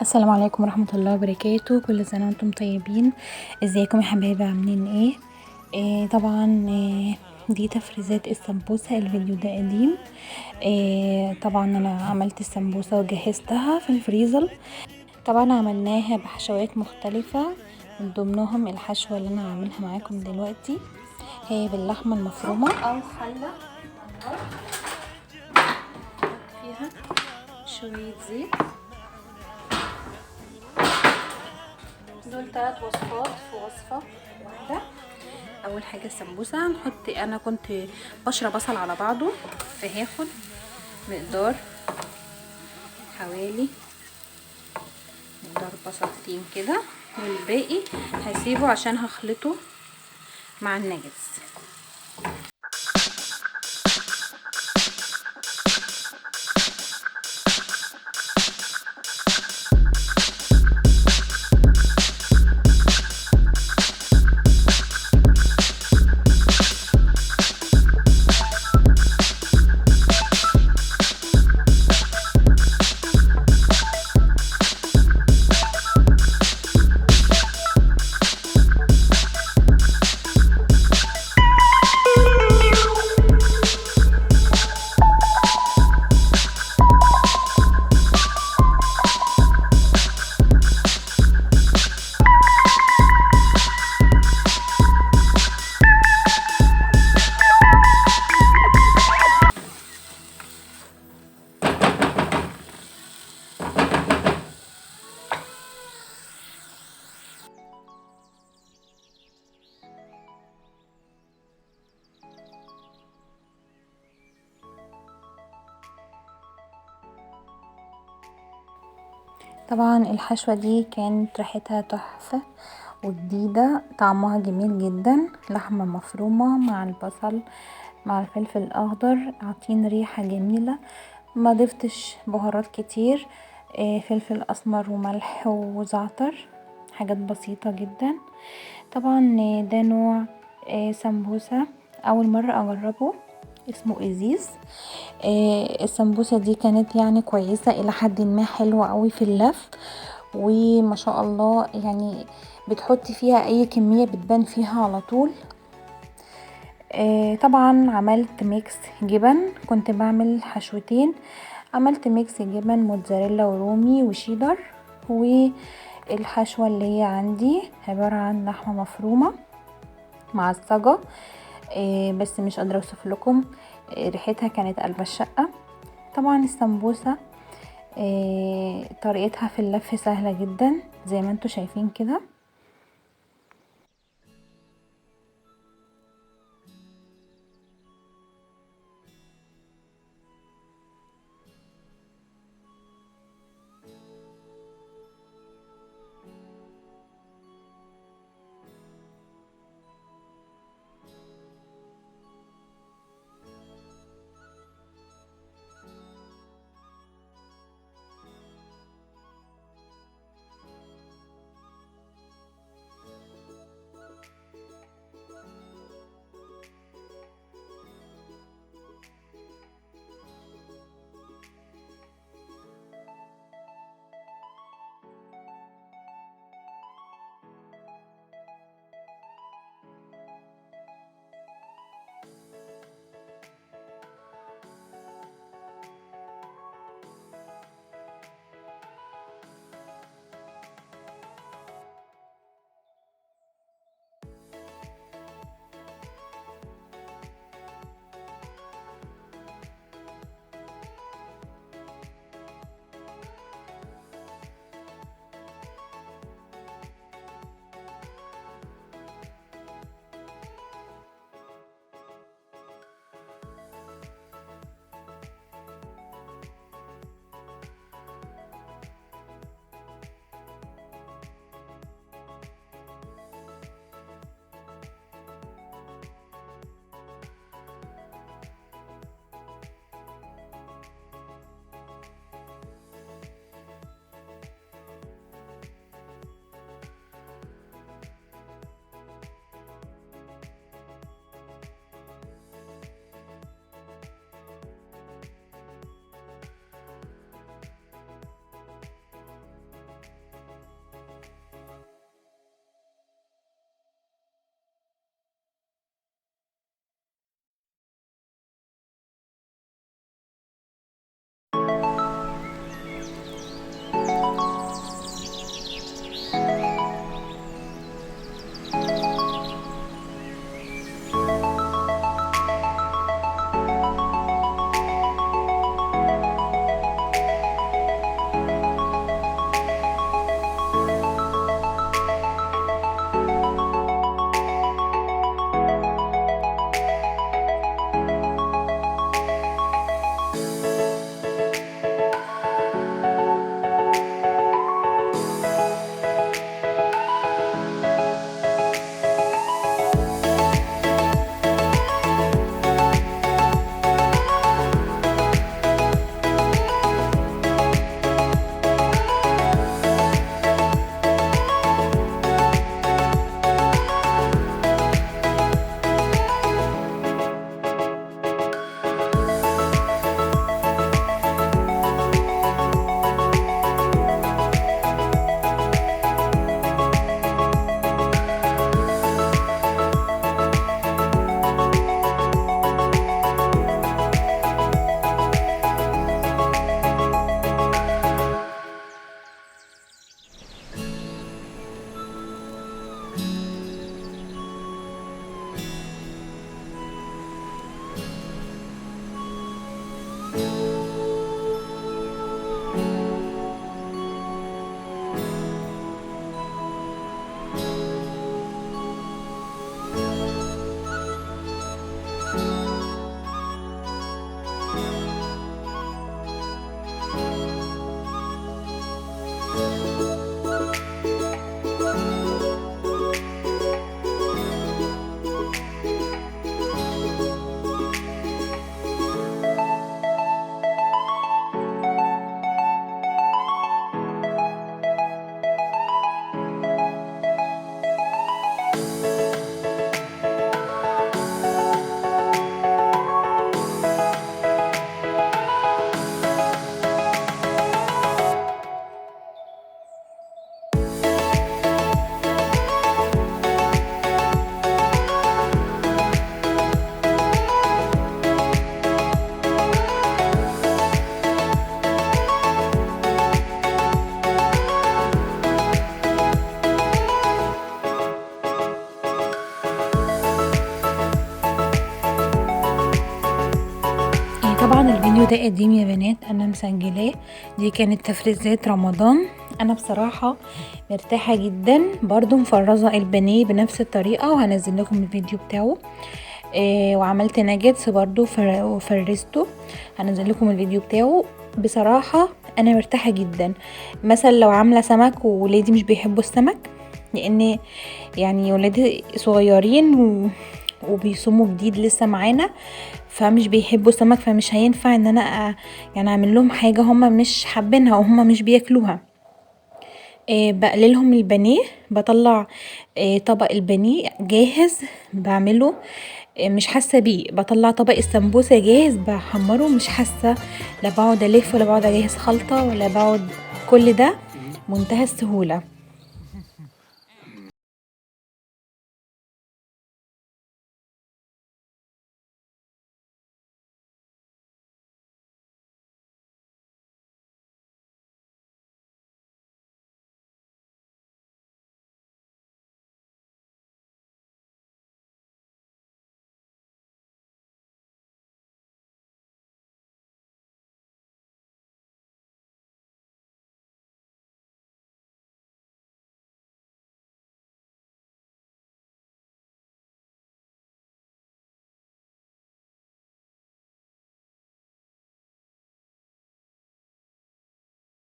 السلام عليكم ورحمة الله وبركاته. كل سنة وانتم طيبين. ازيكم يا حبايبي؟ عاملين ايه؟ طبعا دي تفريزات السمبوسة. الفيديو ده قديم. طبعا انا عملت السمبوسة وجهزتها في الفريزر. طبعا عملناها بحشوات مختلفة، من ضمنهم الحشوة اللي انا هعملها معاكم دلوقتي هي باللحمة المفرومة او حلة فيها شوية زيت. دول 3 وصفات في وصفة واحدة. اول حاجة السمبوسة هنحط، انا كنت بشرة بصل على بعضه، فهاخد مقدار حوالي مقدار بصلتين كده، والباقي هسيبه عشان هخلطه مع النجس. طبعا الحشوة دي كانت ريحتها تحفة وجديدة، طعمها جميل جدا. لحمة مفرومة مع البصل مع الفلفل الاخضر عاطين ريحة جميلة. ما ضفتش بهارات كتير، فلفل اسمر وملح وزعتر، حاجات بسيطة جدا. طبعا ده نوع سمبوسة اول مرة اجربه، اسمه ازيز. السمبوسة دي كانت يعني كويسة الى حد ما، حلوة قوي في اللف، وما شاء الله يعني بتحطي فيها اي كمية بتبان فيها على طول. طبعا عملت ميكس جبن، كنت بعمل حشوتين. عملت ميكس جبن موتزاريلا ورومي وشيدر، والحشوة اللي هي عندي عبارة عن لحمة مفرومة معصجة. بس مش قادرة اوصف لكم، ريحتها كانت قلب الشقة. طبعا السمبوسة طريقتها في اللف سهلة جدا زي ما انتوا شايفين كده. ده قديم يا بنات، انا مسجلاه. دي كانت تفريزات رمضان. انا بصراحة مرتاحة جدا. برضو مفرزة البانيه بنفس الطريقة، وهنزل لكم الفيديو بتاعه. وعملت ناجتس برضو وفرزته، هنزل لكم الفيديو بتاعه. بصراحة انا مرتاحة جدا. مثلا لو عاملة سمك وولادي مش بيحبوا السمك، لان يعني ولادي صغيرين وبيصوموا جديد لسه معانا، فمش بيحبوا سمك، فمش هينفع ان انا يعني اعمل لهم حاجه هما مش حابينها او هما مش بياكلوها. بقللهم البانيه، بطلع طبق البانيه جاهز بعمله، مش حاسه بيه. بطلع طبق السمبوسه جاهز بحمره، مش حاسه، لا بقعد الف ولا بقعد اجهز خلطه ولا بقعد، كل ده منتهى السهوله.